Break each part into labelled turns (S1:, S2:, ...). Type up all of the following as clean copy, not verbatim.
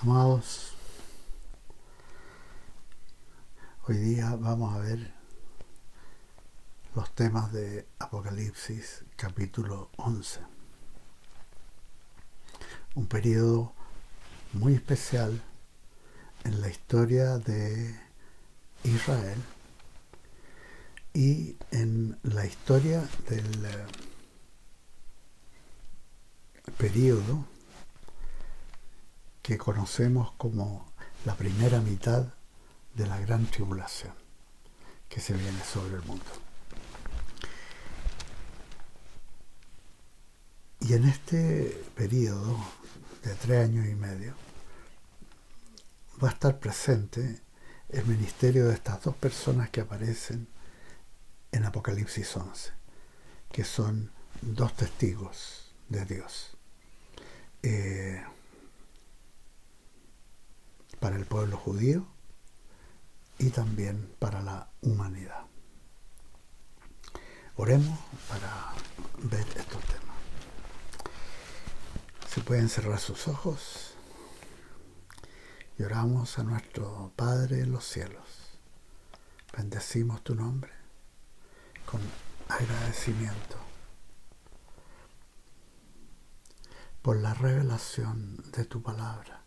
S1: Amados, hoy día vamos a ver los temas de Apocalipsis capítulo 11, un periodo muy especial en la historia de Israel y en la historia del periodo que conocemos como la primera mitad de la gran tribulación que se viene sobre el mundo. Y en este periodo de 3 años y medio va a estar presente el ministerio de estas dos personas que aparecen en Apocalipsis 11, que son dos testigos de Dios para el pueblo judío y también para la humanidad. Oremos para ver estos temas. Si pueden cerrar sus ojos y oramos a nuestro Padre en los cielos. Bendecimos tu nombre con agradecimiento por la revelación de tu palabra,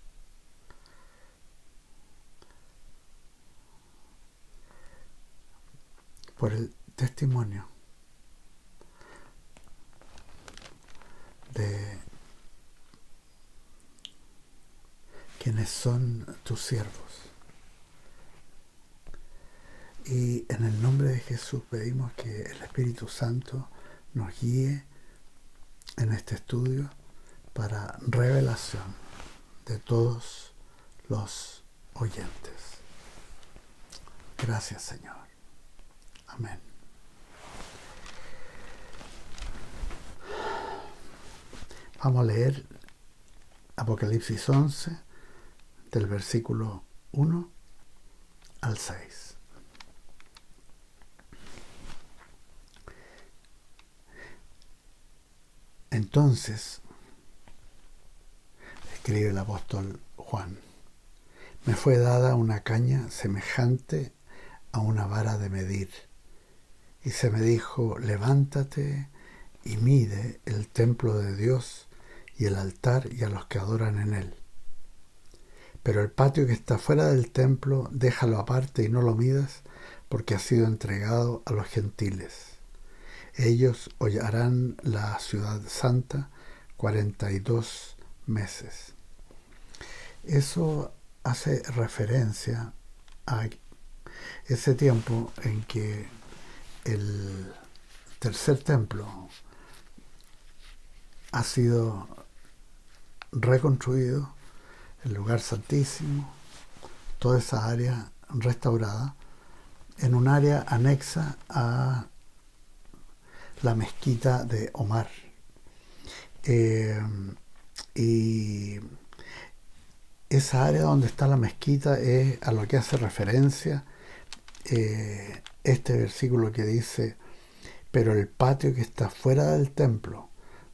S1: por el testimonio de quienes son tus siervos. Y en el nombre de Jesús pedimos que el Espíritu Santo nos guíe en este estudio para revelación de todos los oyentes. Gracias, Señor. Amén. Vamos a leer Apocalipsis 11 del versículo 1 al 6. Entonces, escribe el apóstol Juan, me fue dada una caña semejante a una vara de medir, y se me dijo, levántate y mide el templo de Dios y el altar y a los que adoran en él. Pero el patio que está fuera del templo, déjalo aparte y no lo midas, porque ha sido entregado a los gentiles. Ellos hollarán la ciudad santa 42 meses. Eso hace referencia a ese tiempo en que el tercer templo ha sido reconstruido, el lugar santísimo, toda esa área restaurada, en un área anexa a la mezquita de Omar. Y esa área donde está la mezquita es a lo que hace referencia este versículo que dice, pero el patio que está fuera del templo,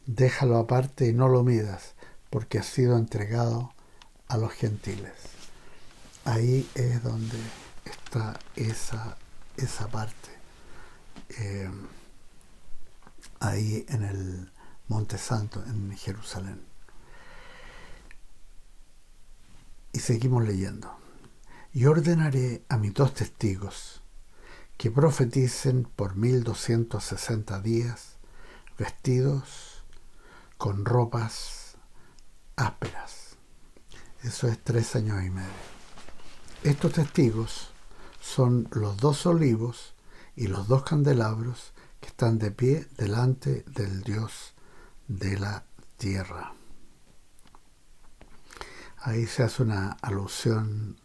S1: déjalo aparte y no lo midas, porque ha sido entregado a los gentiles. Ahí es donde está esa parte. Ahí en el Monte Santo, en Jerusalén. Y seguimos leyendo. Y ordenaré a mis dos testigos que profeticen por 1260 días, vestidos con ropas ásperas. Eso es 3 años y medio. Estos testigos son los 2 olivos y los 2 candelabros que están de pie delante del Dios de la tierra. Ahí se hace una alusión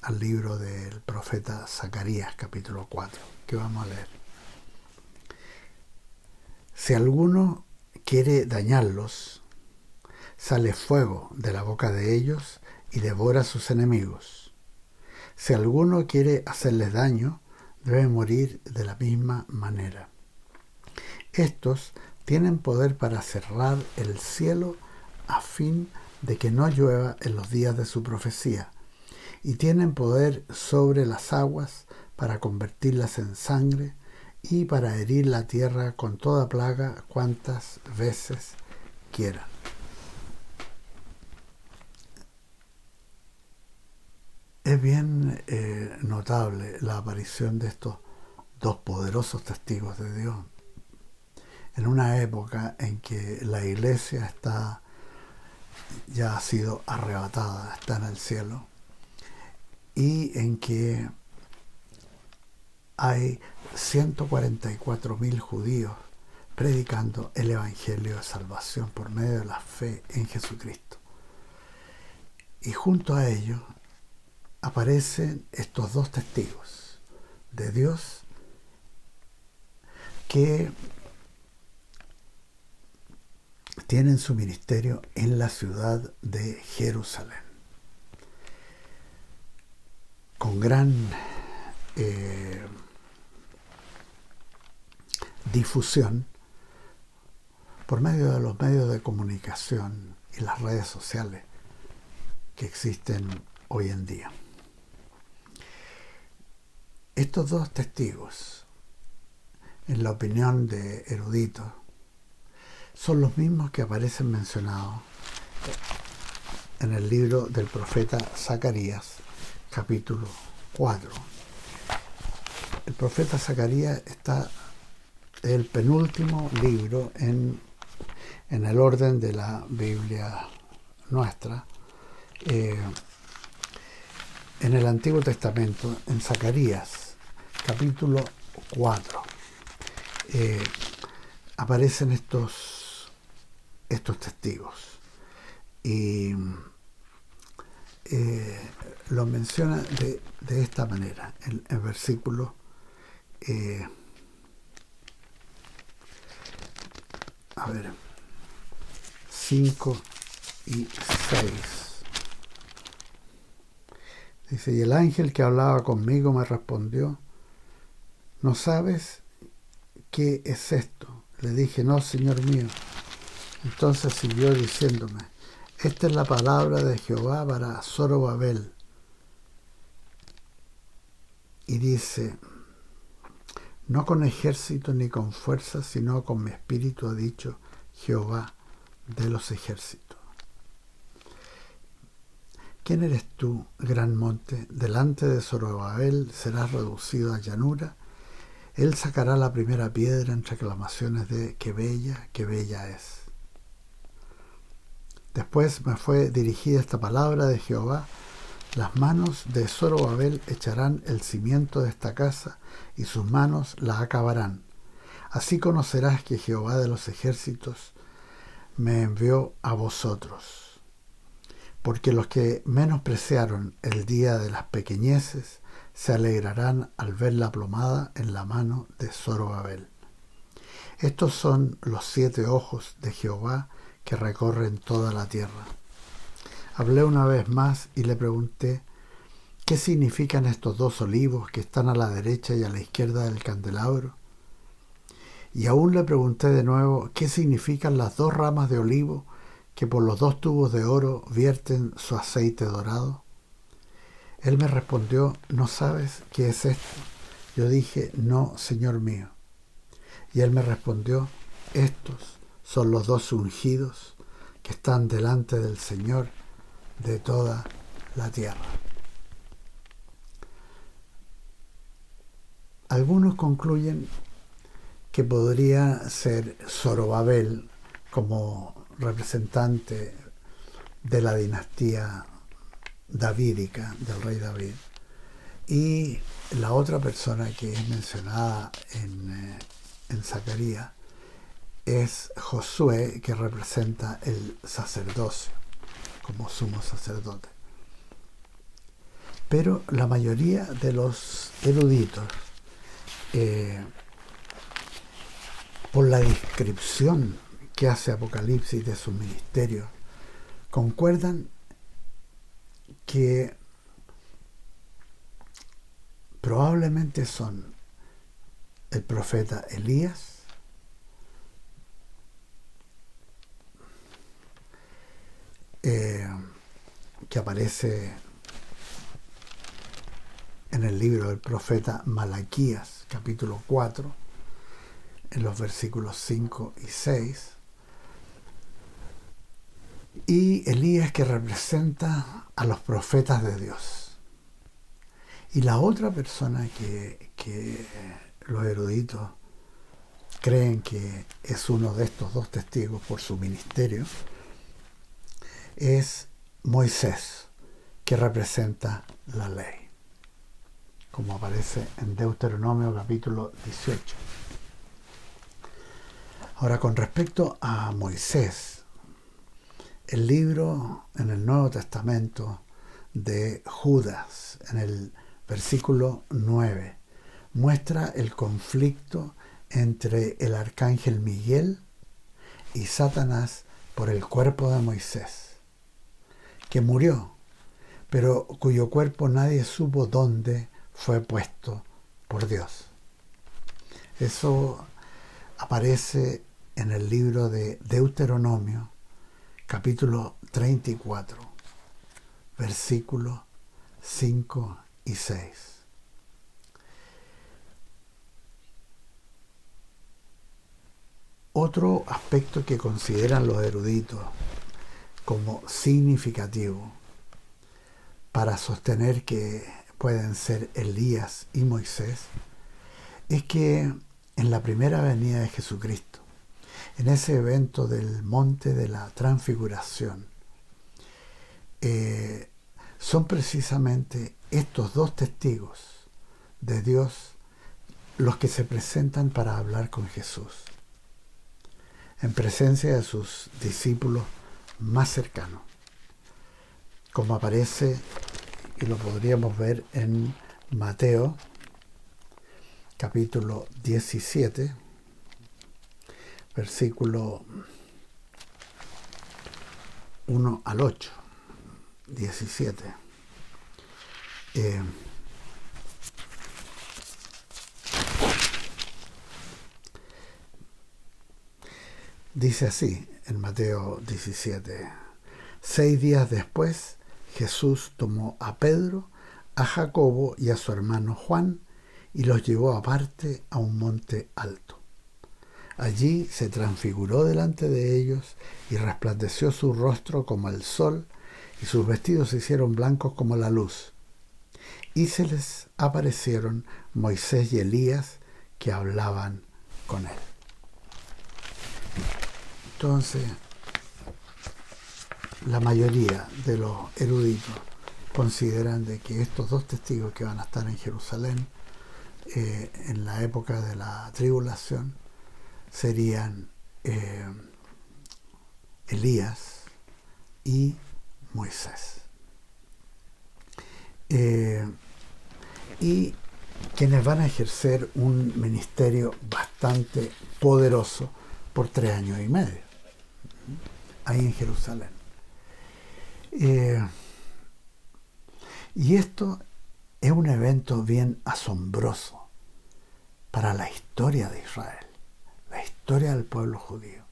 S1: al libro del profeta Zacarías, capítulo 4, que vamos a leer. Si alguno quiere dañarlos, sale fuego de la boca de ellos y devora a sus enemigos. Si alguno quiere hacerles daño, debe morir de la misma manera. Estos tienen poder para cerrar el cielo a fin de que no llueva en los días de su profecía, y tienen poder sobre las aguas para convertirlas en sangre y para herir la tierra con toda plaga cuantas veces quieran. Es bien notable la aparición de estos dos poderosos testigos de Dios en una época en que la iglesia ya ha sido arrebatada, está en el cielo, y en que hay 144.000 judíos predicando el Evangelio de salvación por medio de la fe en Jesucristo. Y junto a ellos aparecen estos dos testigos de Dios que tienen su ministerio en la ciudad de Jerusalén, con gran difusión por medio de los medios de comunicación y las redes sociales que existen hoy en día. Estos dos testigos, en la opinión de eruditos, son los mismos que aparecen mencionados en el libro del profeta Zacarías, capítulo 4. El profeta Zacarías está el penúltimo libro en el orden de la Biblia nuestra. En el Antiguo Testamento, en Zacarías, capítulo 4, aparecen estos testigos y lo menciona de esta manera en el versículo 5 y 6. Dice: y el ángel que hablaba conmigo me respondió: ¿no sabes qué es esto? Le dije: no, Señor mío. Entonces siguió diciéndome: esta es la palabra de Jehová para Zorobabel. Y dice: no con ejército ni con fuerza, sino con mi espíritu, ha dicho Jehová de los ejércitos. ¿Quién eres tú, gran monte? Delante de Zorobabel serás reducido a llanura. Él sacará la primera piedra entre aclamaciones de qué bella es. Después me fue dirigida esta palabra de Jehová: las manos de Zorobabel echarán el cimiento de esta casa, y sus manos la acabarán. Así conocerás que Jehová de los ejércitos me envió a vosotros. Porque los que menospreciaron el día de las pequeñeces se alegrarán al ver la plomada en la mano de Zorobabel. Estos son los 7 ojos de Jehová que recorren toda la tierra. Hablé una vez más y le pregunté: ¿qué significan estos 2 olivos que están a la derecha y a la izquierda del candelabro? Y aún le pregunté de nuevo: ¿qué significan las 2 ramas de olivo que por los 2 tubos de oro vierten su aceite dorado? Él me respondió: ¿no sabes qué es esto? Yo dije: no, Señor mío. Y él me respondió: estos son los 2 ungidos que están delante del Señor de toda la tierra. Algunos concluyen que podría ser Zorobabel como representante de la dinastía davídica del rey David, y la otra persona que es mencionada en Zacarías es Josué, que representa el sacerdocio como sumo sacerdote. Pero la mayoría de los eruditos, por la descripción que hace Apocalipsis de su ministerio, concuerdan que probablemente son el profeta Elías, que aparece en el libro del profeta Malaquías, capítulo 4, en los versículos 5 y 6, y Elías, que representa a los profetas de Dios. Y la otra persona que los eruditos creen que es uno de estos dos testigos por su ministerio es Moisés, que representa la ley, como aparece en Deuteronomio capítulo 18. Ahora, con respecto a Moisés, el libro en el Nuevo Testamento de Judas, en el versículo 9, muestra el conflicto entre el arcángel Miguel y Satanás por el cuerpo de Moisés, que murió, pero cuyo cuerpo nadie supo dónde fue puesto por Dios. Eso aparece en el libro de Deuteronomio, capítulo 34, versículos 5 y 6. Otro aspecto que consideran los eruditos como significativo para sostener que pueden ser Elías y Moisés es que en la primera venida de Jesucristo, en ese evento del monte de la transfiguración, son precisamente estos dos testigos de Dios los que se presentan para hablar con Jesús, en presencia de sus discípulos más cercanos, como aparece y lo podríamos ver en Mateo capítulo 17, versículo 1 al 8, 17. Dice así en Mateo 17: 6 días después, Jesús tomó a Pedro, a Jacobo y a su hermano Juan y los llevó aparte a un monte alto. Allí se transfiguró delante de ellos y resplandeció su rostro como el sol y sus vestidos se hicieron blancos como la luz. Y se les aparecieron Moisés y Elías que hablaban con él. Entonces, la mayoría de los eruditos consideran de que estos dos testigos que van a estar en Jerusalén en la época de la tribulación serían Elías y Moisés. Y quienes van a ejercer un ministerio bastante poderoso por 3 años y medio, ahí en Jerusalén. Y esto es un evento bien asombroso para la historia de Israel, la historia del pueblo judío,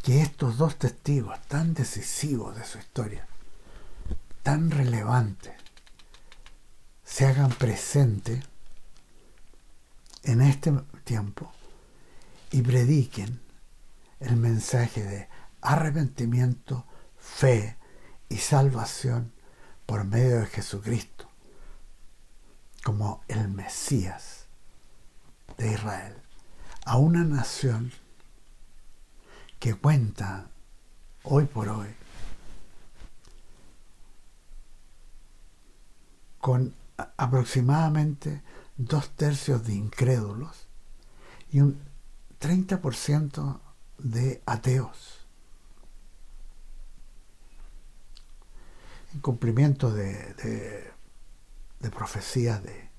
S1: que estos dos testigos tan decisivos de su historia, tan relevantes, se hagan presentes en este tiempo y prediquen el mensaje de arrepentimiento, fe y salvación por medio de Jesucristo como el Mesías de Israel a una nación que cuenta hoy por hoy con aproximadamente 2/3 de incrédulos y un 30% de ateos, en cumplimiento de profecías de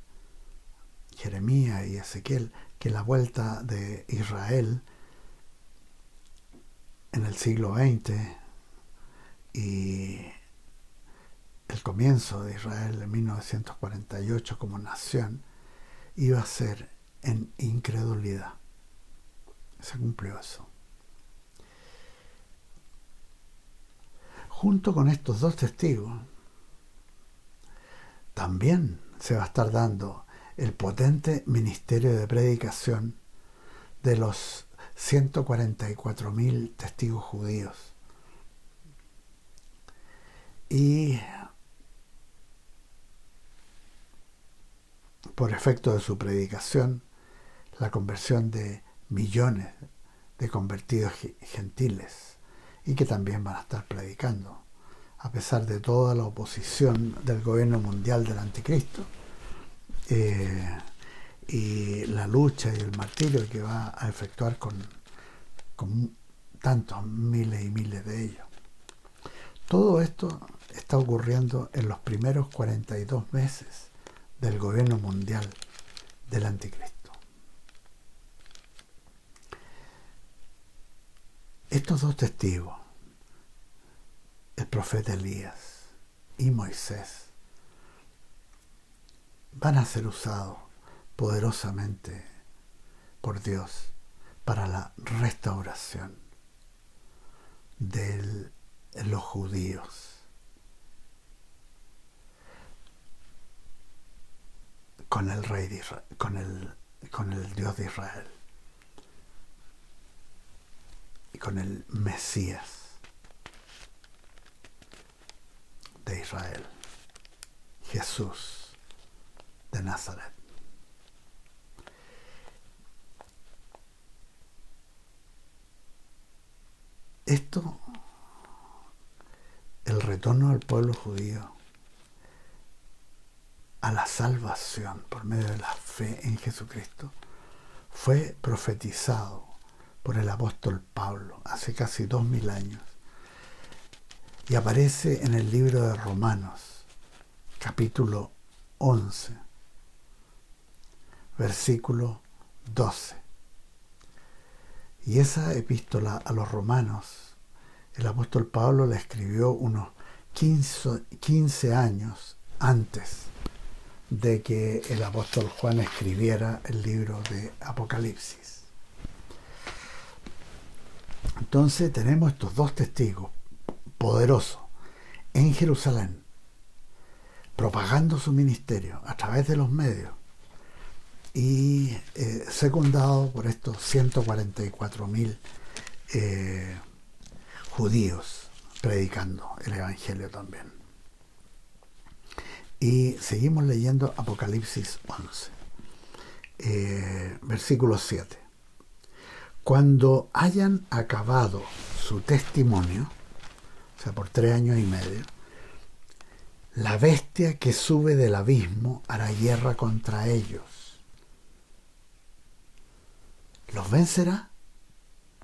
S1: Jeremías y Ezequiel, que la vuelta de Israel en el siglo XX y el comienzo de Israel en 1948 como nación iba a ser en incredulidad. Se cumplió eso. Junto con estos dos testigos, también se va a estar dando el potente ministerio de predicación de los 144.000 testigos judíos. Y por efecto de su predicación, la conversión de millones de convertidos gentiles, y que también van a estar predicando, a pesar de toda la oposición del gobierno mundial del anticristo, y la lucha y el martirio que va a efectuar con tantos miles y miles de ellos. Todo esto está ocurriendo en los primeros 42 meses del gobierno mundial del anticristo. Estos dos testigos, el profeta Elías y Moisés, van a ser usados poderosamente por Dios para la restauración de los judíos con el rey de Israel, con el Dios de Israel y con el Mesías de Israel, Jesús de Nazaret. Esto, el retorno al pueblo judío a la salvación por medio de la fe en Jesucristo, fue profetizado por el apóstol Pablo hace casi 2000 años y aparece en el libro de Romanos, capítulo 11, versículo 12. Y esa epístola a los romanos, el apóstol Pablo la escribió unos 15 años antes de que el apóstol Juan escribiera el libro de Apocalipsis. Entonces tenemos estos dos testigos poderosos en Jerusalén, propagando su ministerio a través de los medios y secundado por estos 144.000 judíos predicando el evangelio también. Y seguimos leyendo Apocalipsis 11, versículo 7. Cuando hayan acabado su testimonio, o sea, por 3 años y medio, la bestia que sube del abismo hará guerra contra ellos. Los vencerá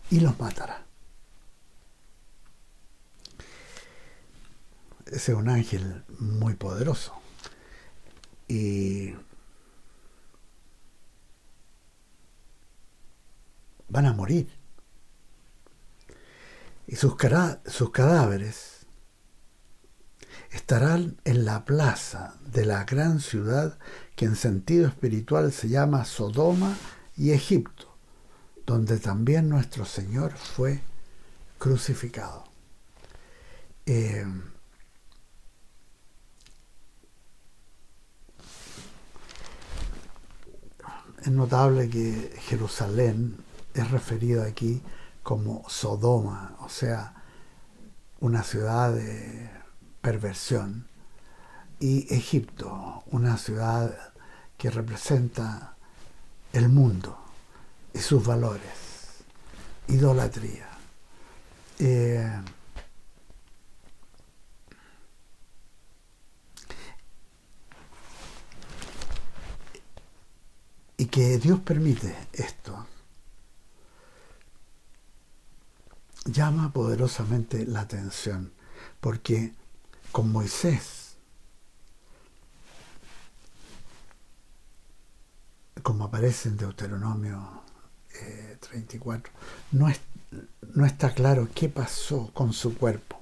S1: y los matará. Ese es un ángel muy poderoso. Y van a morir. Y sus cadáveres estarán en la plaza de la gran ciudad que en sentido espiritual se llama Sodoma y Egipto, donde también nuestro Señor fue crucificado. Es notable que Jerusalén es referida aquí como Sodoma, o sea, una ciudad de perversión, y Egipto, una ciudad que representa el mundo y sus valores, idolatría. Y que Dios permite esto llama poderosamente la atención, porque con Moisés, como aparece en Deuteronomio 34, no está claro qué pasó con su cuerpo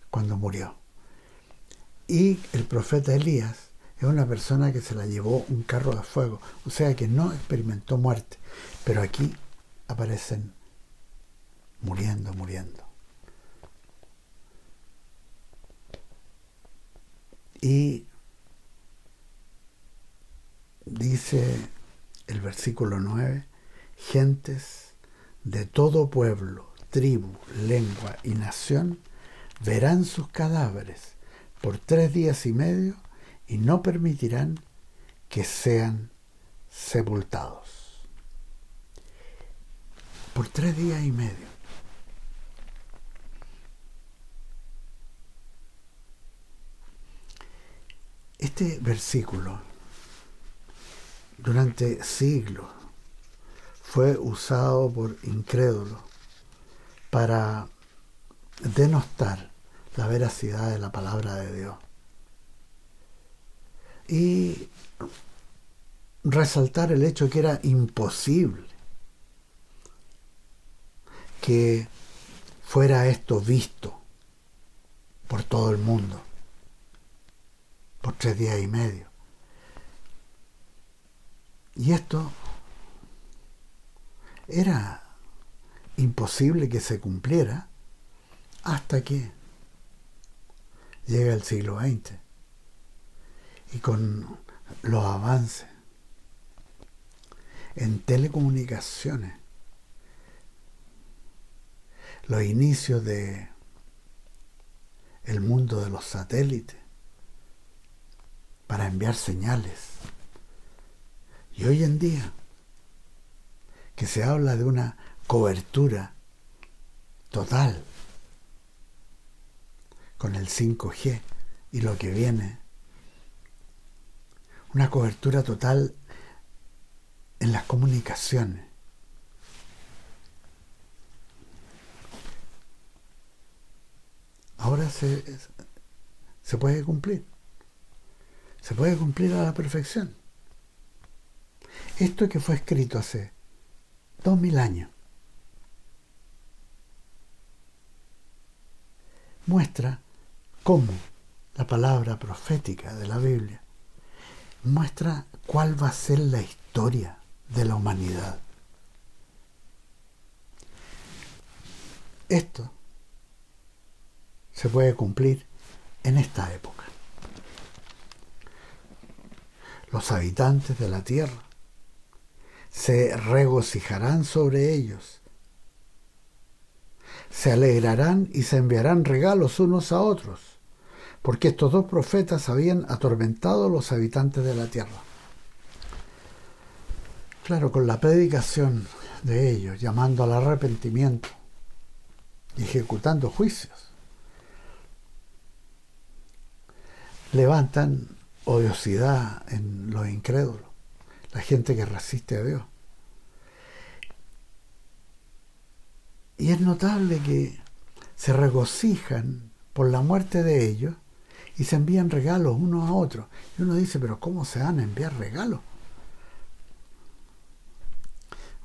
S1: cuando murió. Y el profeta Elías es una persona que se la llevó un carro de fuego, o sea que no experimentó muerte, pero aquí aparecen muriendo. Y dice el versículo 9, gentes de todo pueblo, tribu, lengua y nación verán sus cadáveres por 3 días y medio y no permitirán que sean sepultados. Por 3 días y medio. Este versículo durante siglos fue usado por incrédulos para denostar la veracidad de la palabra de Dios y resaltar el hecho que era imposible que fuera esto visto por todo el mundo por 3 días y medio. Y esto era imposible que se cumpliera hasta que llega el siglo XX y con los avances en telecomunicaciones, los inicios de el mundo de los satélites para enviar señales. Y hoy en día, que se habla de una cobertura total con el 5G y lo que viene, una cobertura total en las comunicaciones. Ahora se puede cumplir. Se puede cumplir a la perfección. Esto que fue escrito hace 2000 años muestra cómo la palabra profética de la Biblia muestra cuál va a ser la historia de la humanidad. Esto se puede cumplir en esta época. Los habitantes de la tierra se regocijarán sobre ellos, se alegrarán y se enviarán regalos unos a otros, porque estos dos profetas habían atormentado a los habitantes de la tierra. Claro, con la predicación de ellos, llamando al arrepentimiento y ejecutando juicios, levantan odiosidad en los incrédulos, la gente que resiste a Dios. Y es notable que se regocijan por la muerte de ellos y se envían regalos unos a otros. Y uno dice, pero ¿cómo se van a enviar regalos?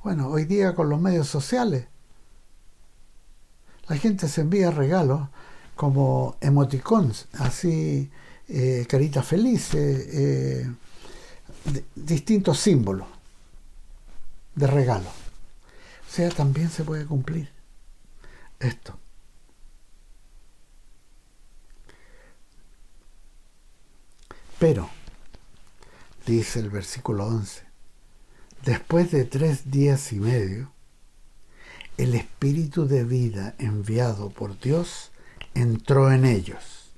S1: Bueno, hoy día con los medios sociales, la gente se envía regalos como emoticons, así, caritas felices, distintos símbolos de regalo. O sea, también se puede cumplir esto. Pero, dice el versículo 11, después de 3 días y medio, el espíritu de vida enviado por Dios entró en ellos.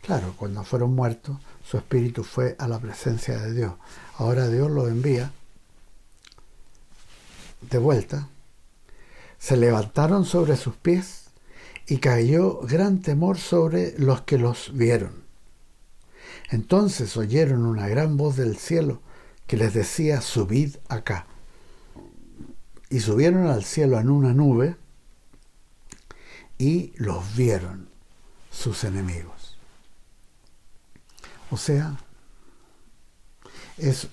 S1: Claro, cuando fueron muertos, su espíritu fue a la presencia de Dios. Ahora Dios lo envía de vuelta. Se levantaron sobre sus pies y cayó gran temor sobre los que los vieron. Entonces oyeron una gran voz del cielo que les decía, subid acá. Y subieron al cielo en una nube y los vieron sus enemigos. O sea, es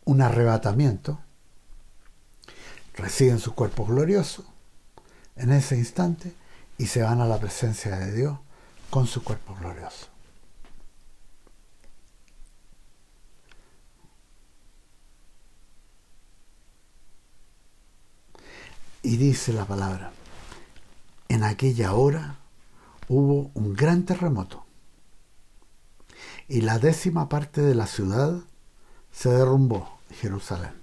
S1: un arrebatamiento. Reciben sus cuerpos gloriosos en ese instante y se van a la presencia de Dios con su cuerpo glorioso. Y dice la palabra, en aquella hora hubo un gran terremoto y la 10ª parte de la ciudad se derrumbó, Jerusalén.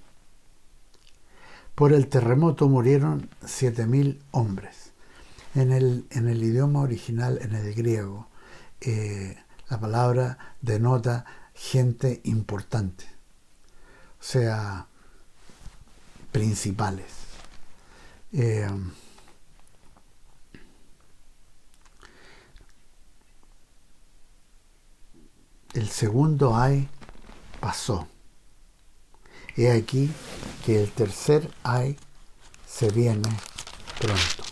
S1: Por el terremoto murieron 7.000 hombres. En el idioma original, en el griego, la palabra denota gente importante, o sea, principales. El segundo ay pasó. He aquí que el tercer ay se viene pronto.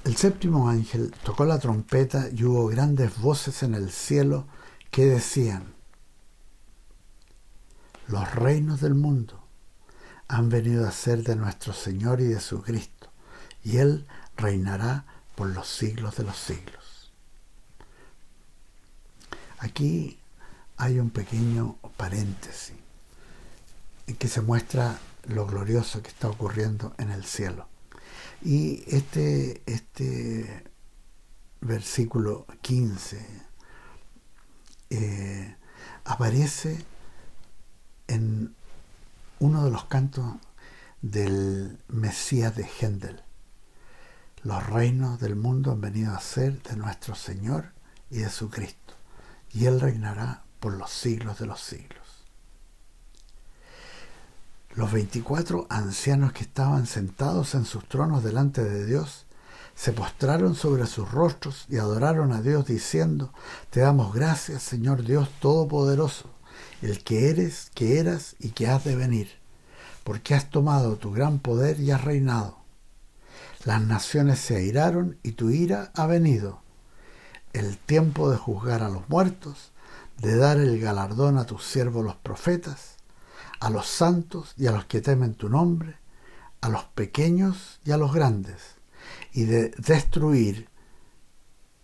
S1: El 7º ángel tocó la trompeta y hubo grandes voces en el cielo que decían: los reinos del mundo han venido a ser de nuestro Señor y de su Cristo, y Él reinará por los siglos de los siglos. Aquí hay un pequeño paréntesis en que se muestra lo glorioso que está ocurriendo en el cielo. Y este versículo 15 aparece en uno de los cantos del Mesías de Händel. Los reinos del mundo han venido a ser de nuestro Señor y de su Cristo, y Él reinará por los siglos de los siglos. Los 24 ancianos que estaban sentados en sus tronos delante de Dios se postraron sobre sus rostros y adoraron a Dios diciendo: te damos gracias, Señor Dios Todopoderoso, el que eres, que eras y que has de venir, porque has tomado tu gran poder y has reinado. Las naciones se airaron y tu ira ha venido. El tiempo de juzgar a los muertos, de dar el galardón a tus siervos los profetas, a los santos y a los que temen tu nombre, a los pequeños y a los grandes, y de destruir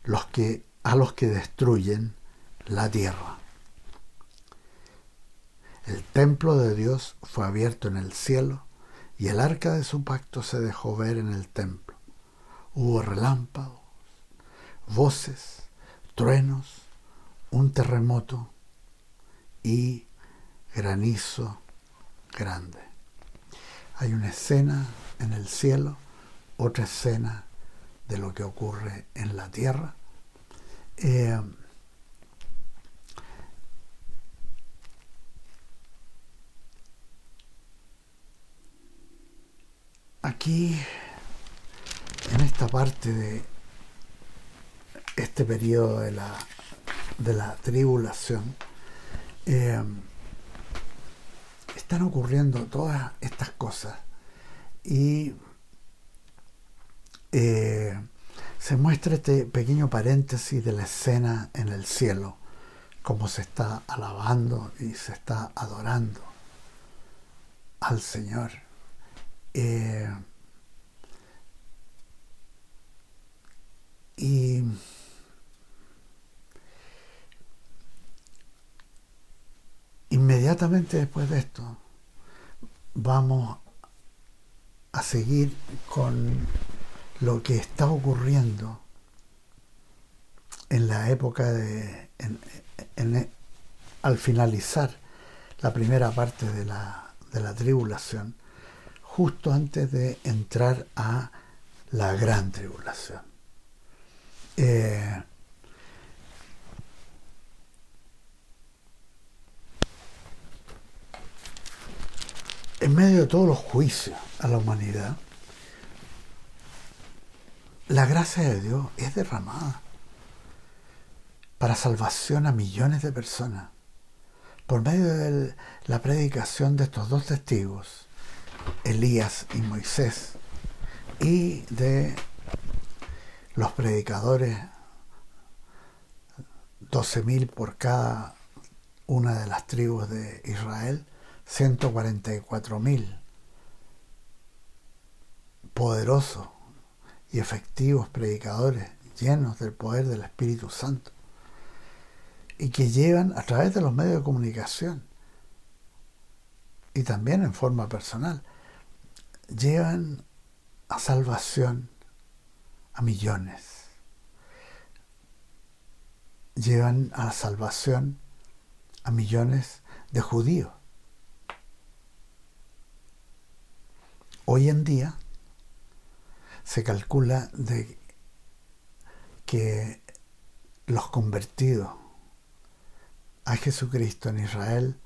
S1: a los que destruyen la tierra. El templo de Dios fue abierto en el cielo, y el arca de su pacto se dejó ver en el templo. Hubo relámpagos, voces, truenos, un terremoto y granizo grande. Hay una escena en el cielo, otra escena de lo que ocurre en la tierra. Aquí, en esta parte de este periodo de la tribulación, están ocurriendo todas estas cosas y se muestra este pequeño paréntesis de la escena en el cielo, cómo se está alabando y se está adorando al Señor. Y inmediatamente después de esto vamos a seguir con lo que está ocurriendo en la época al finalizar la primera parte de la tribulación, justo antes de entrar a la gran tribulación. En medio de todos los juicios a la humanidad, la gracia de Dios es derramada para salvación a millones de personas por medio de la predicación de estos dos testigos, Elías y Moisés, y de los predicadores, 12.000 por cada una de las tribus de Israel, 144.000 poderosos y efectivos predicadores llenos del poder del Espíritu Santo, y que llevan a través de los medios de comunicación y también en forma personal, llevan a salvación a millones. Llevan a la salvación a millones de judíos. Hoy en día se calcula de que los convertidos a Jesucristo en Israel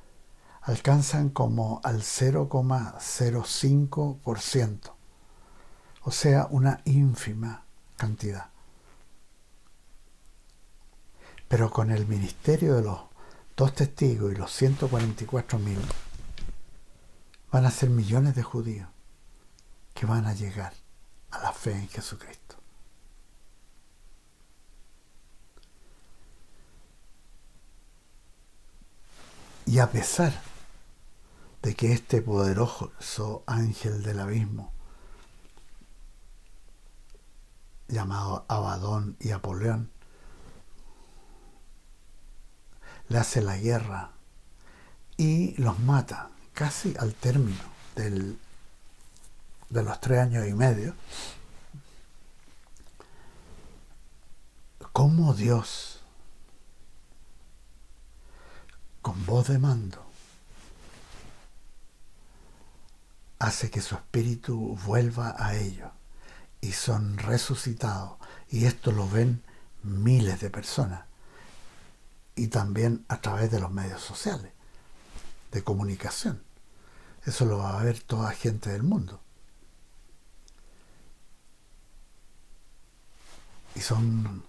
S1: alcanzan como al 0,05%, o sea, una ínfima cantidad. Pero con el ministerio de los 2 testigos y los 144.000 van a ser millones de judíos que van a llegar a la fe en Jesucristo. Y a pesar de que este poderoso ángel del abismo, llamado Abadón y Apolión, le hace la guerra y los mata casi al término de los 3 años y medio, cómo Dios, con voz de mando, hace que su espíritu vuelva a ellos y son resucitados, y esto lo ven miles de personas, y también a través de los medios sociales de comunicación. Eso lo va a ver toda gente del mundo, y son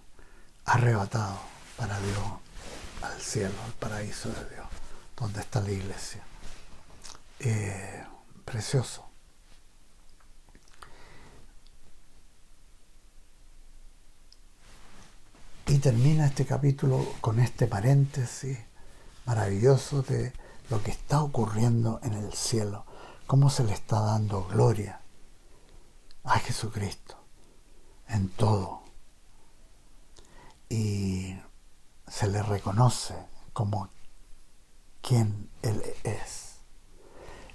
S1: arrebatados para Dios, al cielo, al paraíso de Dios, donde está la iglesia. Precioso. Y termina este capítulo con este paréntesis maravilloso de lo que está ocurriendo en el cielo, cómo se le está dando gloria a Jesucristo en todo, y se le reconoce como quien Él es,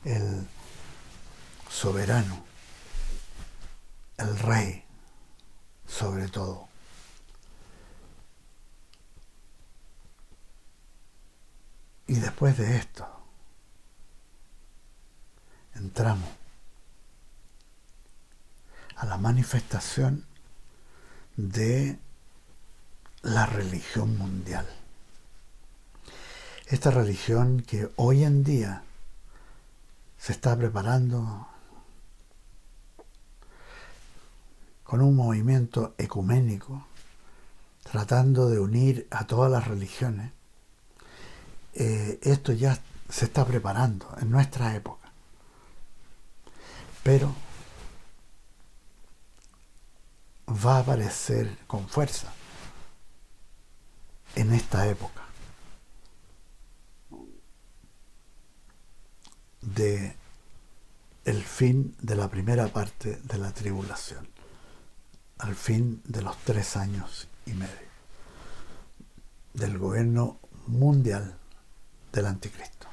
S1: el soberano, el rey sobre todo. Y después de esto entramos a la manifestación de la religión mundial. Esta religión que hoy en día se está preparando con un movimiento ecuménico, tratando de unir a todas las religiones. Esto ya se está preparando en nuestra época, pero va a aparecer con fuerza en esta época de el fin de la primera parte de la tribulación, al fin de los 3 años y medio del gobierno mundial del anticristo.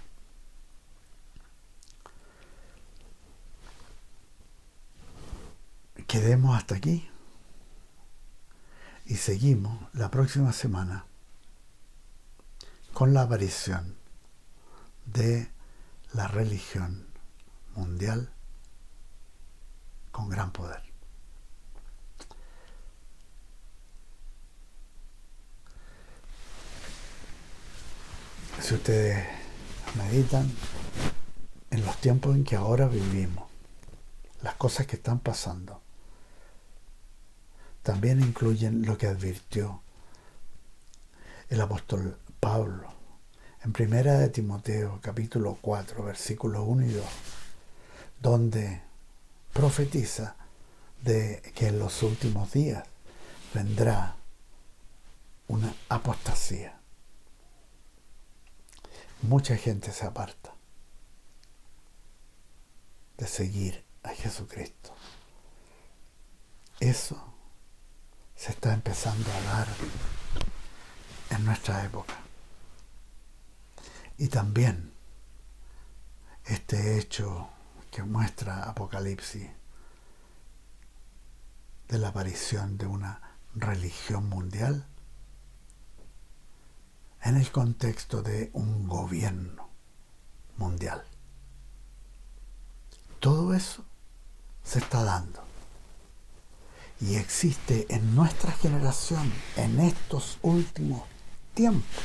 S1: Quedemos hasta aquí y seguimos la próxima semana con la aparición de la religión mundial con gran poder. Si ustedes meditan en los tiempos en que ahora vivimos, las cosas que están pasando, también incluyen lo que advirtió el apóstol Pablo en 1 de Timoteo capítulo 4 versículos 1 y 2, donde profetiza de que en los últimos días vendrá una apostasía. Mucha gente se aparta de seguir a Jesucristo. Eso se está empezando a dar en nuestra época. Y también este hecho que muestra Apocalipsis de la aparición de una religión mundial en el contexto de un gobierno mundial. Todo eso se está dando. Y existe en nuestra generación, en estos últimos tiempos,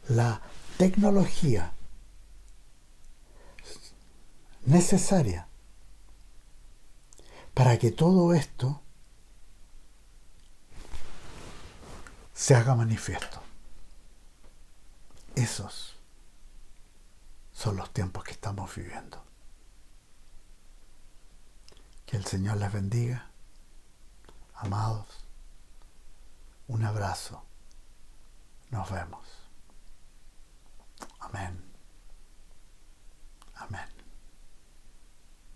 S1: la tecnología necesaria para que todo esto se haga manifiesto. Esos son los tiempos que estamos viviendo. Que el Señor les bendiga. Amados, un abrazo. Nos vemos. Amén.